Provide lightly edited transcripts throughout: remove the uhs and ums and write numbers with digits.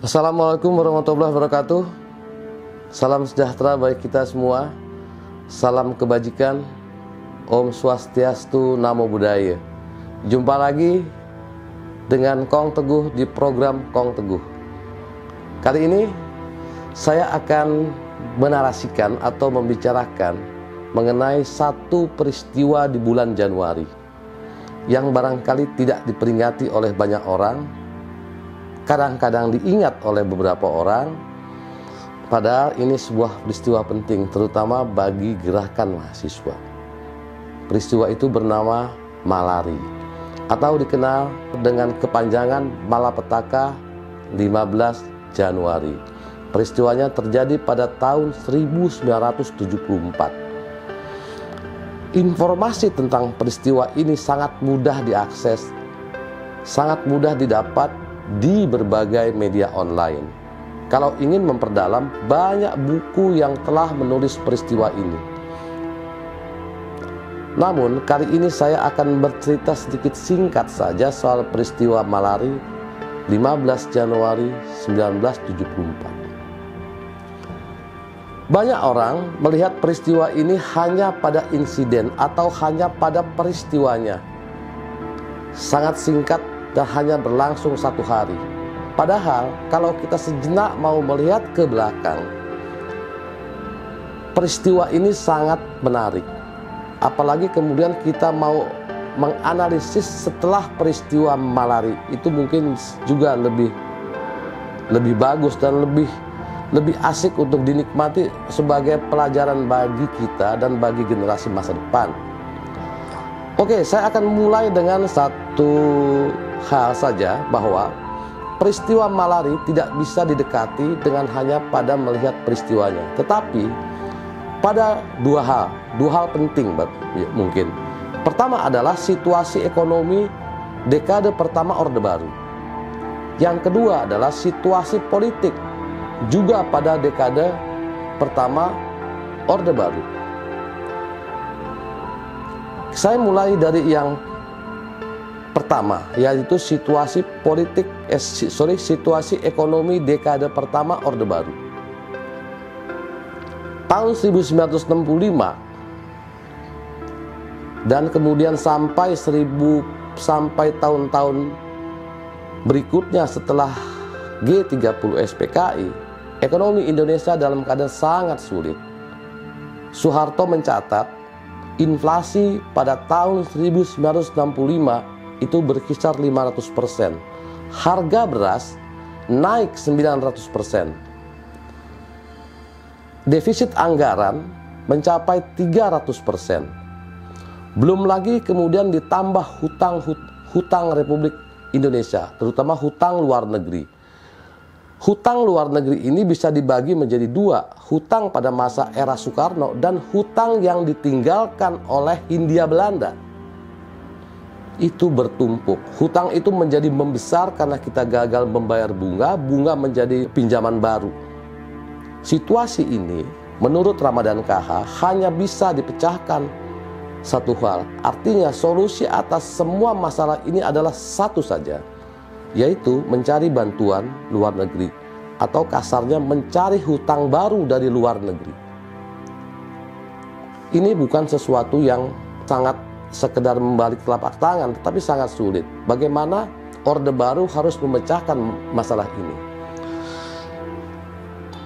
Assalamualaikum warahmatullahi wabarakatuh. Salam sejahtera bagi kita semua. Salam kebajikan. Om Swastiastu, Namo Buddhaya. Jumpa lagi dengan Kong Teguh di program Kong Teguh. Kali ini saya akan menarasikan atau membicarakan mengenai satu peristiwa di bulan Januari yang barangkali tidak diperingati oleh banyak orang, kadang-kadang diingat oleh beberapa orang, padahal ini sebuah peristiwa penting, terutama bagi gerakan mahasiswa. Peristiwa itu bernama Malari, atau dikenal dengan kepanjangan Malapetaka 15 Januari. Peristiwanya terjadi pada tahun 1974. Informasi tentang peristiwa ini sangat mudah diakses, sangat mudah didapat di berbagai media online. Kalau ingin memperdalam, banyak buku yang telah menulis peristiwa ini. Namun kali ini saya akan bercerita sedikit singkat saja soal peristiwa Malari 15 Januari 1974. Banyak orang melihat peristiwa ini hanya pada insiden atau hanya pada peristiwanya. Sangat singkat dan hanya berlangsung satu hari. Padahal kalau kita sejenak mau melihat ke belakang, peristiwa ini sangat menarik. Apalagi kemudian kita mau menganalisis setelah peristiwa Malari, itu mungkin juga lebih bagus dan lebih asik untuk dinikmati sebagai pelajaran bagi kita dan bagi generasi masa depan. Oke, saya akan mulai dengan satu hal saja, bahwa peristiwa Malari tidak bisa didekati dengan hanya pada melihat peristiwanya, tetapi pada dua hal penting mungkin. Pertama adalah situasi ekonomi dekade pertama Orde Baru. Yang kedua adalah situasi politik juga pada dekade pertama Orde Baru. Saya mulai dari yang pertama, yaitu situasi ekonomi dekade pertama Orde Baru. Tahun 1965 dan kemudian sampai tahun-tahun berikutnya setelah G30 SPKI, ekonomi Indonesia dalam keadaan sangat sulit. Soeharto mencatat inflasi pada tahun 1965 itu berkisar 500%. Harga beras naik 900%. Defisit anggaran mencapai 300%. Belum lagi kemudian ditambah hutang Republik Indonesia, terutama hutang luar negeri. Hutang luar negeri ini bisa dibagi menjadi dua, hutang pada masa era Soekarno dan hutang yang ditinggalkan oleh Hindia Belanda. Itu bertumpuk. Hutang itu menjadi membesar karena kita gagal membayar bunga menjadi pinjaman baru. Situasi ini menurut Ramadan KH hanya bisa dipecahkan satu hal. Artinya solusi atas semua masalah ini adalah satu saja, yaitu mencari bantuan luar negeri, atau kasarnya mencari hutang baru dari luar negeri. Ini bukan sesuatu yang sangat sekedar membalik telapak tangan, tetapi sangat sulit. Bagaimana Orde Baru harus memecahkan masalah ini?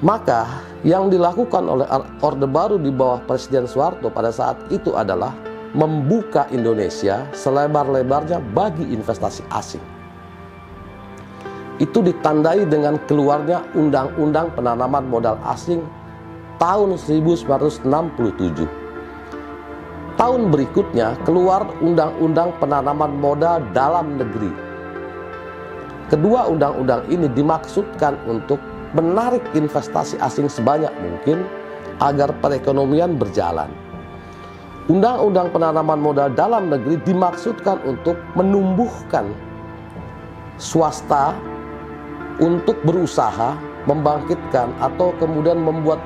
Maka yang dilakukan oleh Orde Baru di bawah Presiden Soeharto pada saat itu adalah membuka Indonesia selebar-lebarnya bagi investasi asing. Itu ditandai dengan keluarnya Undang-Undang Penanaman Modal Asing tahun 1967. Tahun berikutnya keluar Undang-Undang Penanaman Modal Dalam Negeri. Kedua undang-undang ini dimaksudkan untuk menarik investasi asing sebanyak mungkin agar perekonomian berjalan. Undang-Undang Penanaman Modal Dalam Negeri dimaksudkan untuk menumbuhkan swasta untuk berusaha membangkitkan atau kemudian membuat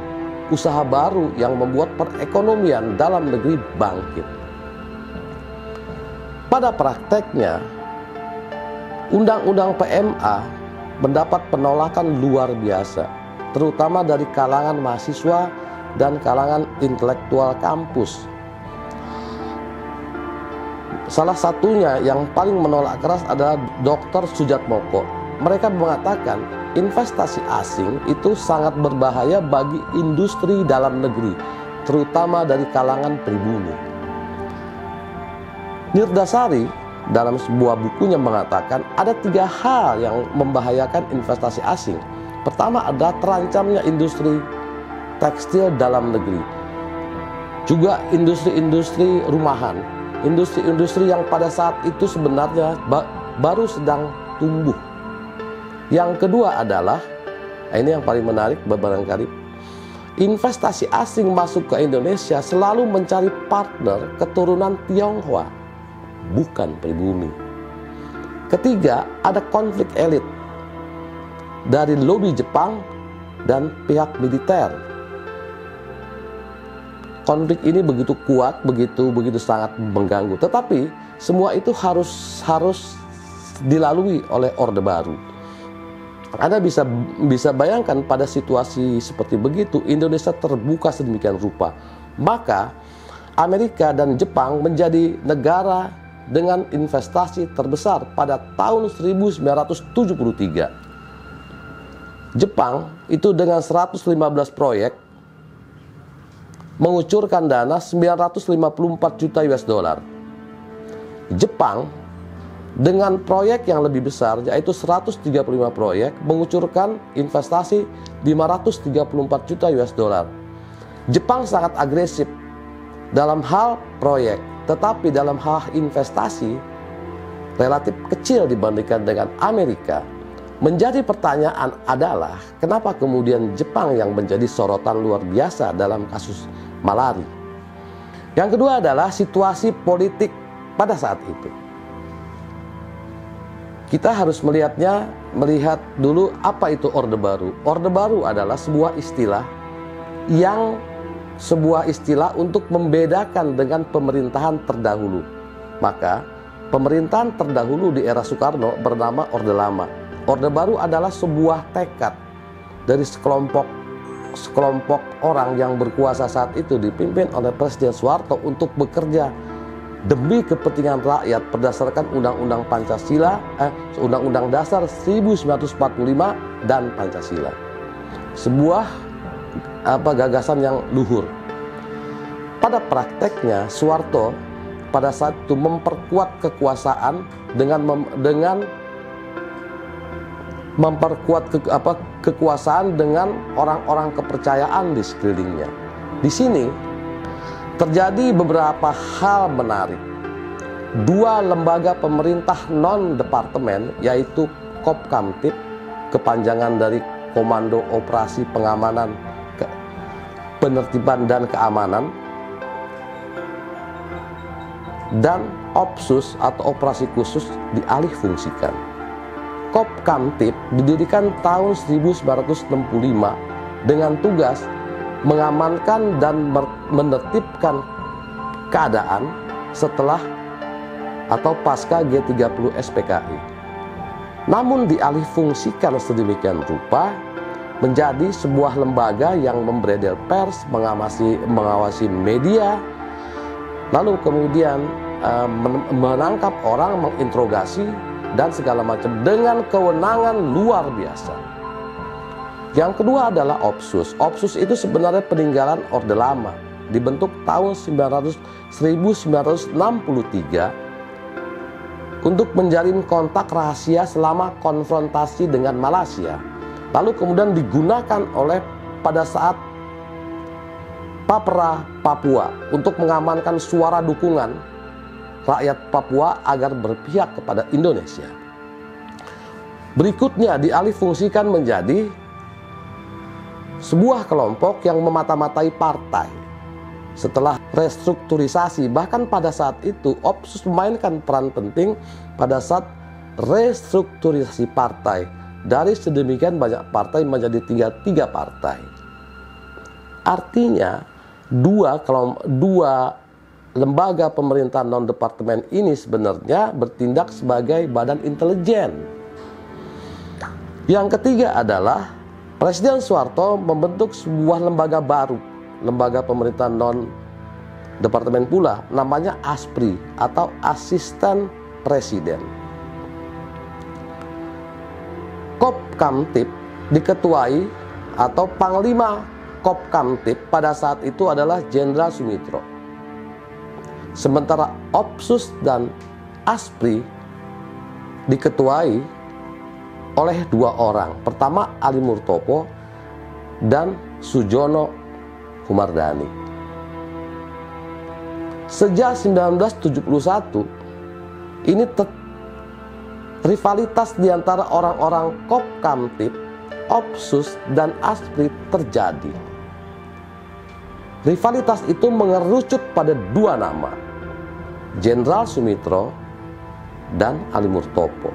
usaha baru yang membuat perekonomian dalam negeri bangkit. Pada prakteknya, Undang-Undang PMA mendapat penolakan luar biasa, terutama dari kalangan mahasiswa dan kalangan intelektual kampus. Salah satunya yang paling menolak keras adalah Dr. Sujatmoko. Mereka mengatakan investasi asing itu sangat berbahaya bagi industri dalam negeri, terutama dari kalangan pribumi. Nirdasari dalam sebuah bukunya mengatakan ada 3 hal yang membahayakan investasi asing. Pertama adalah terancamnya industri tekstil dalam negeri, juga industri-industri rumahan, industri-industri yang pada saat itu sebenarnya baru sedang tumbuh. Yang kedua adalah, ini yang paling menarik barangkali, investasi asing masuk ke Indonesia selalu mencari partner keturunan Tionghoa, bukan pribumi. Ketiga, ada konflik elit dari lobi Jepang dan pihak militer. Konflik ini begitu kuat, begitu sangat mengganggu. Tetapi semua itu harus dilalui oleh Orde Baru. Anda bisa bayangkan pada situasi seperti begitu, Indonesia terbuka sedemikian rupa. Maka Amerika dan Jepang menjadi negara dengan investasi terbesar pada tahun 1973. Jepang itu dengan 115 proyek mengucurkan dana 954 juta US dollar. Jepang dengan proyek yang lebih besar yaitu 135 proyek mengucurkan investasi 534 juta US dollar. Jepang sangat agresif dalam hal proyek, tetapi dalam hal investasi relatif kecil dibandingkan dengan Amerika. Menjadi pertanyaan adalah kenapa kemudian Jepang yang menjadi sorotan luar biasa dalam kasus malari. Yang kedua adalah situasi politik pada saat itu. Kita harus melihat dulu apa itu Orde Baru. Orde Baru adalah sebuah istilah untuk membedakan dengan pemerintahan terdahulu. Maka pemerintahan terdahulu di era Soekarno bernama Orde Lama. Orde Baru adalah sebuah tekad dari sekelompok orang yang berkuasa saat itu dipimpin oleh Presiden Soeharto untuk bekerja demi kepentingan rakyat berdasarkan Undang-Undang Pancasila, Undang-Undang Dasar 1945 dan Pancasila. Sebuah gagasan yang luhur. Pada prakteknya Soeharto pada saat itu memperkuat kekuasaan dengan memperkuat kekuasaan dengan orang-orang kepercayaan di sekelilingnya. Di sini terjadi beberapa hal menarik. 2 lembaga pemerintah non-departemen yaitu Kopkamtib, kepanjangan dari Komando Operasi Pengamanan, Penertiban dan Keamanan, dan Opsus atau Operasi Khusus dialihfungsikan. Kopkamtib didirikan tahun 1965 dengan tugas mengamankan dan menertibkan keadaan setelah atau pasca G30 SPKI. Namun dialihfungsikan sedemikian rupa menjadi sebuah lembaga yang memberedel pers, mengawasi media, lalu kemudian menangkap orang, menginterogasi dan segala macam dengan kewenangan luar biasa. Yang kedua adalah Opsus. Opsus itu sebenarnya peninggalan Orde Lama, dibentuk tahun 1963 untuk menjalin kontak rahasia selama konfrontasi dengan Malaysia. Lalu kemudian digunakan pada saat Papera Papua untuk mengamankan suara dukungan rakyat Papua agar berpihak kepada Indonesia. Berikutnya dialihfungsikan menjadi sebuah kelompok yang memata-matai partai. Setelah restrukturisasi, bahkan pada saat itu Opsus memainkan peran penting pada saat restrukturisasi partai. Dari sedemikian banyak partai menjadi tinggal 3 partai. Artinya dua lembaga pemerintahan non-departemen ini sebenarnya bertindak sebagai badan intelijen. Yang ketiga adalah Presiden Soeharto membentuk sebuah lembaga baru, lembaga pemerintah non departemen pula, namanya ASPRI atau Asisten Presiden. Kopkamtib diketuai atau Panglima Kopkamtib pada saat itu adalah Jenderal Sumitro. Sementara Opsus dan ASPRI diketuai oleh dua orang. Pertama Ali Murtopo dan Sujono Humardani. Sejak 1971 ini rivalitas di antara orang-orang Kopkamtib, Opsus dan ASPRI terjadi. Rivalitas itu mengerucut pada dua nama, Jenderal Sumitro dan Ali Murtopo.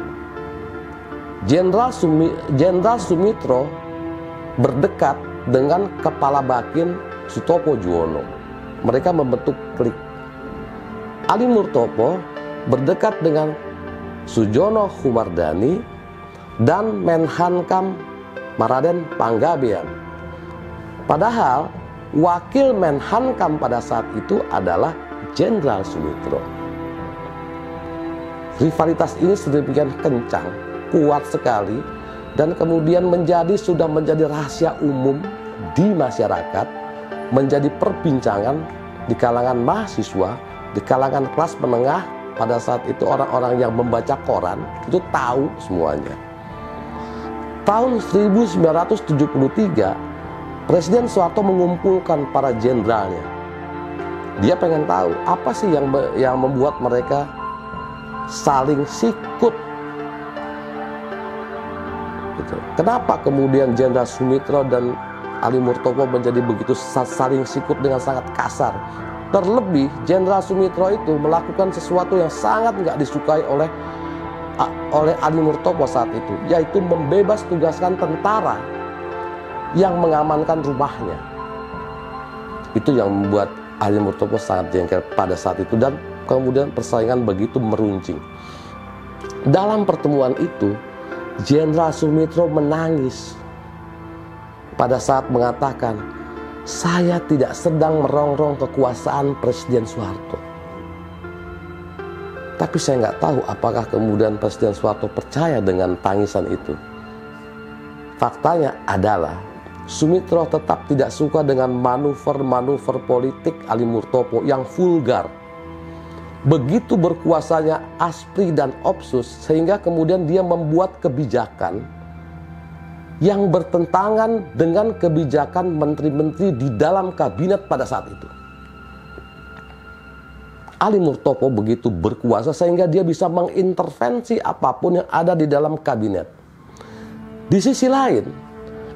Jenderal Sumitro berdekat dengan Kepala Bakin Sutopo Juwono. Mereka membentuk klik. Ali Murtopo berdekat dengan Sujono Humardani dan Menhankam Maraden Panggabean. Padahal wakil Menhankam pada saat itu adalah Jenderal Sumitro. Rivalitas ini sedemikian kencang, kuat sekali, dan kemudian sudah menjadi rahasia umum di masyarakat, menjadi perbincangan di kalangan mahasiswa, di kalangan kelas menengah. Pada saat itu orang-orang yang membaca koran itu tahu semuanya. Tahun 1973 Presiden Soeharto mengumpulkan para jenderalnya. Dia pengen tahu apa sih yang membuat mereka saling sikut. Gitu. Kenapa kemudian Jenderal Sumitro dan Ali Murtopo menjadi begitu saling sikut dengan sangat kasar? Terlebih Jenderal Sumitro itu melakukan sesuatu yang sangat nggak disukai oleh Ali Murtopo saat itu, yaitu membebas tugaskan tentara yang mengamankan rumahnya. Itu yang membuat Ali Murtopo sangat jengkel pada saat itu, dan kemudian persaingan begitu meruncing. Dalam pertemuan itu Jenderal Sumitro menangis pada saat mengatakan, "Saya tidak sedang merongrong kekuasaan Presiden Soeharto." Tapi saya nggak tahu apakah kemudian Presiden Soeharto percaya dengan tangisan itu. Faktanya adalah Sumitro tetap tidak suka dengan manuver-manuver politik Ali Murtopo yang vulgar. Begitu berkuasanya ASPRI dan Opsus, sehingga kemudian dia membuat kebijakan yang bertentangan dengan kebijakan menteri-menteri di dalam kabinet pada saat itu. Ali Murtopo begitu berkuasa sehingga dia bisa mengintervensi apapun yang ada di dalam kabinet. Di sisi lain,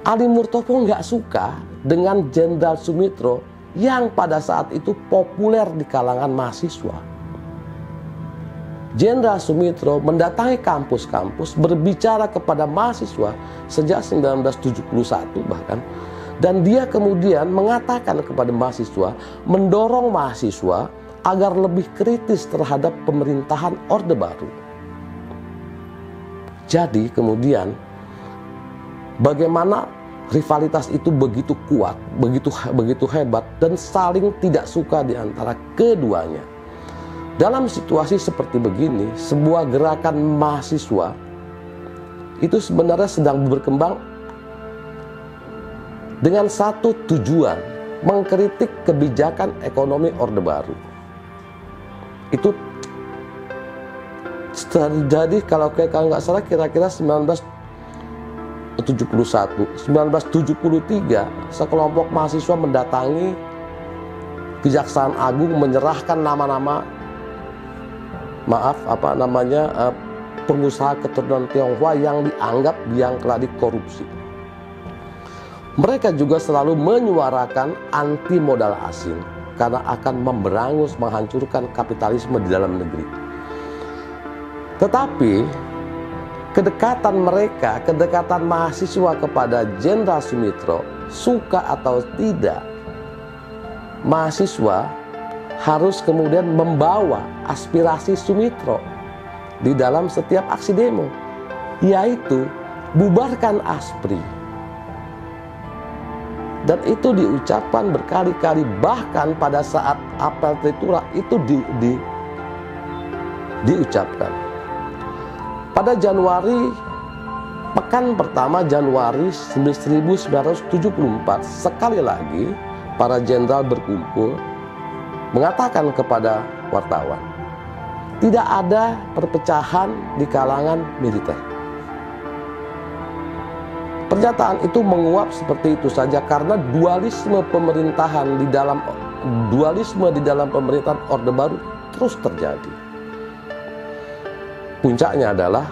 Ali Murtopo nggak suka dengan Jenderal Sumitro yang pada saat itu populer di kalangan mahasiswa. Jenderal Sumitro mendatangi kampus-kampus, berbicara kepada mahasiswa sejak 1971 bahkan, dan dia kemudian mengatakan kepada mahasiswa, mendorong mahasiswa agar lebih kritis terhadap pemerintahan Orde Baru. Jadi kemudian bagaimana rivalitas itu begitu kuat, begitu hebat, dan saling tidak suka di antara keduanya. Dalam situasi seperti begini, sebuah gerakan mahasiswa itu sebenarnya sedang berkembang dengan satu tujuan, mengkritik kebijakan ekonomi Orde Baru. Itu terjadi kalau nggak salah kira-kira 1973, sekelompok mahasiswa mendatangi Kejaksaan Agung menyerahkan nama-nama pengusaha keturunan Tionghoa yang dianggap yang telah dikorupsi. Mereka juga selalu menyuarakan anti modal asing karena akan memberangus, menghancurkan kapitalisme di dalam negeri. Tetapi kedekatan mahasiswa kepada Jenderal Sumitro, suka atau tidak, mahasiswa harus kemudian membawa aspirasi Sumitro di dalam setiap aksi demo, yaitu bubarkan ASPRI. Dan itu diucapkan berkali-kali, bahkan pada saat apel Tripura itu diucapkan. Pada Januari, pekan pertama Januari 1974, sekali lagi para jenderal berkumpul mengatakan kepada wartawan, tidak ada perpecahan di kalangan militer. Pernyataan itu menguap seperti itu saja karena dualisme di dalam pemerintahan Orde Baru terus terjadi. Puncaknya adalah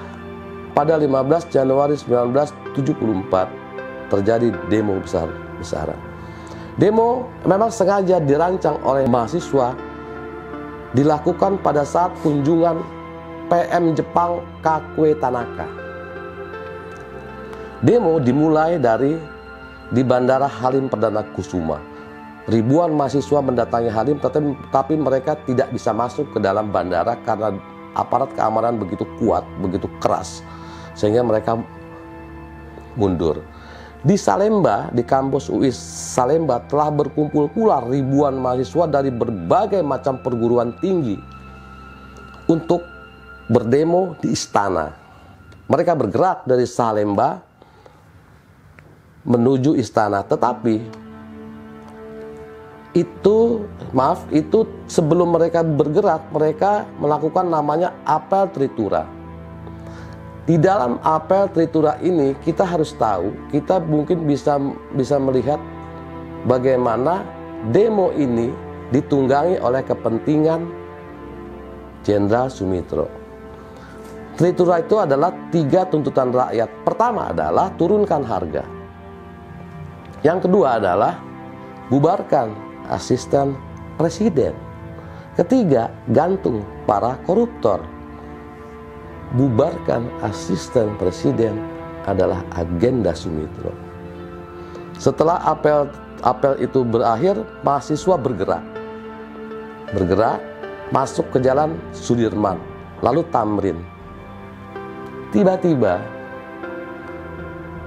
pada 15 Januari 1974 terjadi demo besar-besaran. Demo memang sengaja dirancang oleh mahasiswa, dilakukan pada saat kunjungan PM Jepang Kakue Tanaka. Demo dimulai di Bandara Halim Perdana Kusuma. Ribuan mahasiswa mendatangi Halim, tetapi mereka tidak bisa masuk ke dalam bandara karena aparat keamanan begitu kuat, begitu keras, sehingga mereka mundur. Di Salemba, di kampus UI Salemba telah berkumpul pula ribuan mahasiswa dari berbagai macam perguruan tinggi untuk berdemo di istana. Mereka bergerak dari Salemba menuju istana, tetapi itu sebelum mereka bergerak, mereka melakukan namanya apel Tripura. Di dalam apel Tripura ini kita harus tahu, kita mungkin bisa melihat bagaimana demo ini ditunggangi oleh kepentingan Jenderal Sumitro. Tripura itu adalah 3 tuntutan rakyat. Pertama adalah turunkan harga. Yang kedua adalah bubarkan asisten presiden. Ketiga, gantung para koruptor. Bubarkan asisten presiden adalah agenda Sumitro. Setelah apel itu berakhir, mahasiswa bergerak masuk ke jalan Sudirman, lalu Tamrin. Tiba-tiba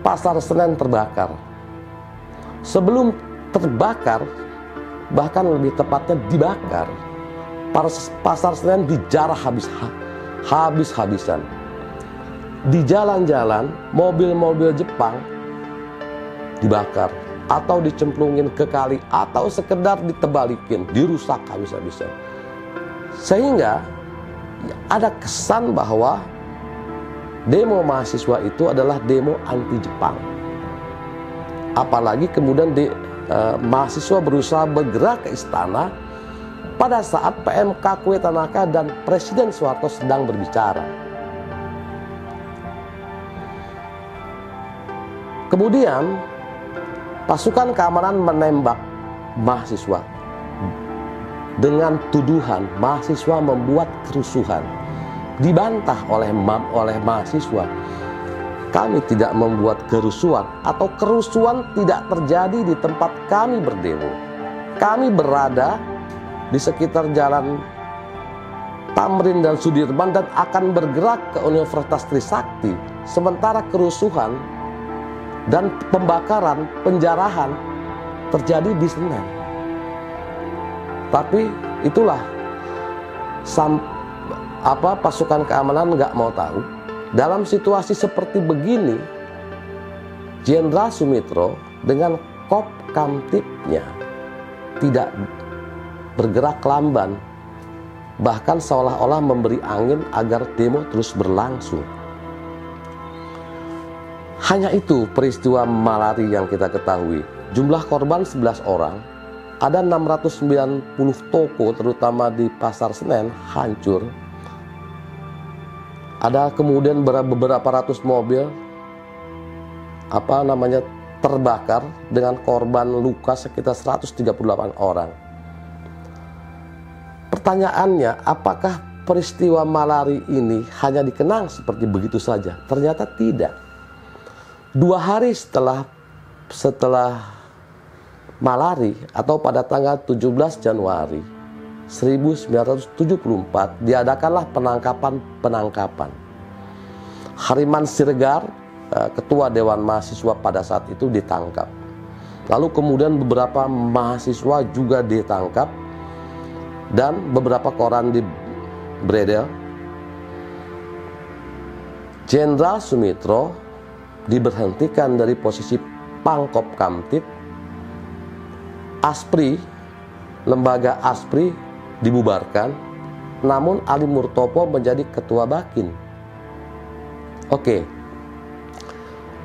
Pasar Senen terbakar. Sebelum terbakar, bahkan lebih tepatnya dibakar, Pasar Senen dijarah habis-habisan. Di jalan-jalan, mobil-mobil Jepang dibakar atau dicemplungin ke kali atau sekedar ditebalikin, dirusak habis-habisan. Sehingga ada kesan bahwa demo mahasiswa itu adalah demo anti Jepang. Apalagi kemudian mahasiswa berusaha bergerak ke istana pada saat PM Kakue Tanaka dan Presiden Soeharto sedang berbicara. Kemudian pasukan keamanan menembak mahasiswa dengan tuduhan mahasiswa membuat kerusuhan. Dibantah oleh mahasiswa, kami tidak membuat kerusuhan atau kerusuhan tidak terjadi di tempat kami berdemo. Kami berada di sekitar jalan Tamrin dan Sudirman dan akan bergerak ke Universitas Trisakti. Sementara kerusuhan dan pembakaran, penjarahan terjadi di Senen. Tapi itulah pasukan keamanan nggak mau tahu. Dalam situasi seperti begini, Jenderal Sumitro dengan Kop Kamtibnya tidak bergerak lamban, bahkan seolah-olah memberi angin agar demo terus berlangsung. Hanya itu peristiwa Malari yang kita ketahui. Jumlah korban 11 orang, ada 690 toko terutama di Pasar Senen hancur. Ada kemudian beberapa ratus mobil terbakar dengan korban luka sekitar 138 orang. Pertanyaannya, apakah peristiwa Malari ini hanya dikenang seperti begitu saja? Ternyata tidak. 2 hari setelah Malari atau pada tanggal 17 Januari 1974 diadakanlah penangkapan. Hariman Siregar ketua Dewan Mahasiswa pada saat itu ditangkap. Lalu kemudian beberapa mahasiswa juga ditangkap dan beberapa koran dibredel. Jenderal Sumitro diberhentikan dari posisi Pangkop Kamtib. ASPRI, lembaga ASPRI dibubarkan, namun Ali Murtopo menjadi ketua Bakin. Oke,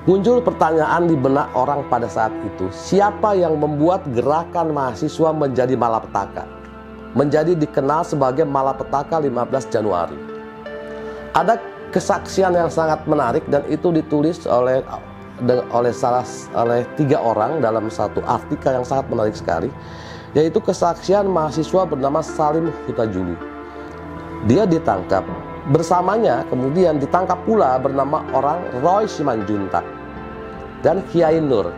muncul pertanyaan di benak orang pada saat itu, siapa yang membuat gerakan mahasiswa menjadi malapetaka? Menjadi dikenal sebagai malapetaka 15 Januari. Ada kesaksian yang sangat menarik dan itu ditulis oleh 3 orang dalam satu artikel yang sangat menarik sekali, yaitu kesaksian mahasiswa bernama Salim Hutajulu. Dia ditangkap, bersamanya kemudian ditangkap pula bernama orang Roy Simanjuntak dan Kiai Nur.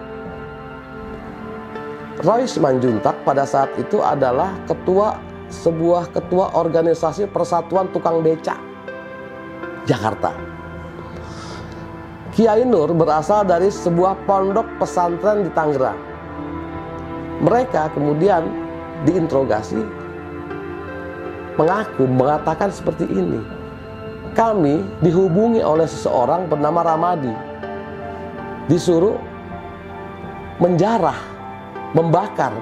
Roy Simanjuntak pada saat itu adalah sebuah ketua organisasi Persatuan Tukang Becak Jakarta. Kiai Nur berasal dari sebuah pondok pesantren di Tangerang. Mereka kemudian diinterogasi, mengatakan seperti ini, kami dihubungi oleh seseorang bernama Ramadi, disuruh menjarah, membakar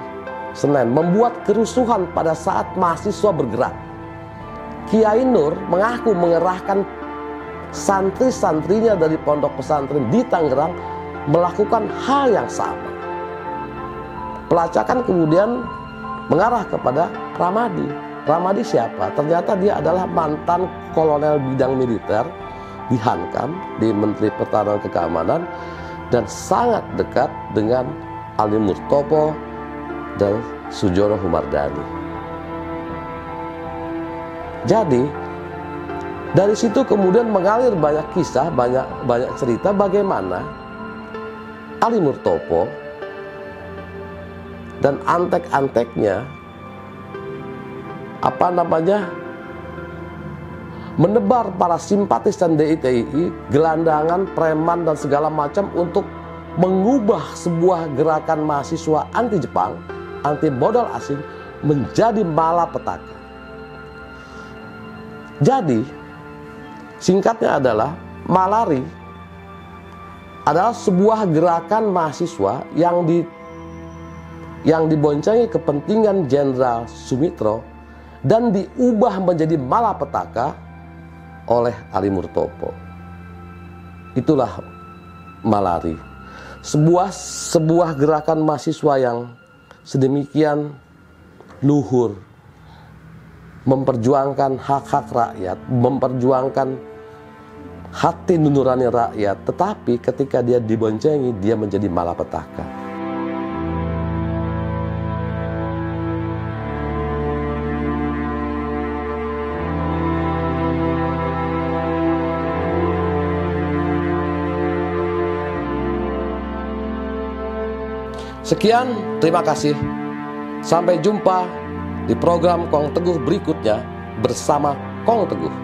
Senen, membuat kerusuhan pada saat mahasiswa bergerak. Kiai Nur mengaku mengerahkan santri-santrinya dari pondok pesantren di Tangerang melakukan hal yang sama. Pelacakan kemudian mengarah kepada Ramadi. Ramadi siapa? Ternyata dia adalah mantan kolonel bidang militer di Hankam, di Menteri Pertahanan Keamanan, dan sangat dekat dengan Ali Murtopo dan Sujono Humardani. Jadi dari situ kemudian mengalir banyak kisah, banyak cerita bagaimana Ali Murtopo dan antek-anteknya menebar para simpatisan DITI, gelandangan, preman dan segala macam untuk mengubah sebuah gerakan mahasiswa anti Jepang, anti modal asing menjadi malapetaka. Jadi singkatnya adalah Malari adalah sebuah gerakan mahasiswa yang diboncengi kepentingan Jenderal Sumitro dan diubah menjadi malapetaka oleh Ali Murtopo. Itulah Malari, sebuah gerakan mahasiswa yang sedemikian luhur, memperjuangkan hak-hak rakyat, memperjuangkan hati nurani rakyat, tetapi ketika dia diboncengi, dia menjadi malapetaka. Sekian, terima kasih. Sampai jumpa di program Kong Teguh berikutnya bersama Kong Teguh.